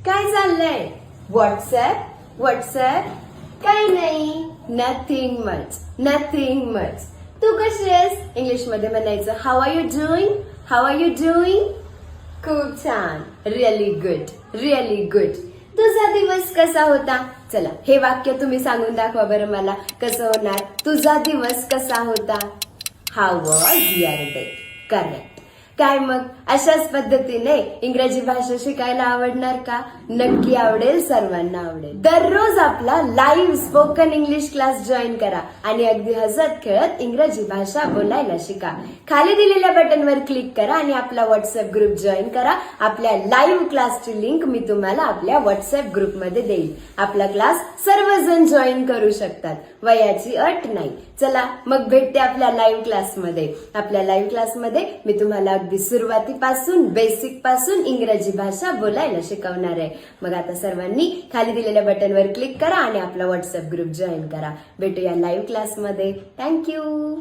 काय चाललंय? व्हॉट्सअप काही नाही. Nothing much. तू कशी आहेस? इंग्लिश मध्ये म्हणायचं हाऊ आर यू डुईंग? खूप छान. Really good. तुझा दिवस कसा होता? चला हे वाक्य तुम्ही सांगून दाखवा बरं मला. कसं होणार? तुझा दिवस कसा होता? How was your day? Correct. काय मग अशाच पद्धतीने इंग्रजी भाषा शिकायला आवडणार का? नक्की आवडेल, सर्वांना आवडेल. दररोज आपला live spoken English class join करा आणि अगदी हसत खेळत इंग्रजी भाषा बोलायला शिका. खाली दिलेल्या बटनवर क्लिक करा आणि आपला व्हॉट्सअप ग्रुप जॉईन करा. आपल्या लाईव्ह क्लासची लिंक मी तुम्हाला आपल्या व्हॉट्सअप ग्रुपमध्ये देईल. आपला क्लास सर्वजण जॉईन करू शकतात. वयाची अट नाही. चला मग भेटते आपल्या लाईव्ह क्लासमध्ये. आपल्या लाईव्ह क्लासमध्ये मी तुम्हाला अगदी सुरुवातीपासून बेसिक पासून इंग्रजी भाषा बोलायला शिकवणार आहे. मग आता सर्वांनी खाली दिलेल्या बटनवर क्लिक करा आणि आपला व्हॉट्सअप ग्रुप जॉईन करा. भेटूया लाईव्ह क्लासमध्ये. थँक्यू.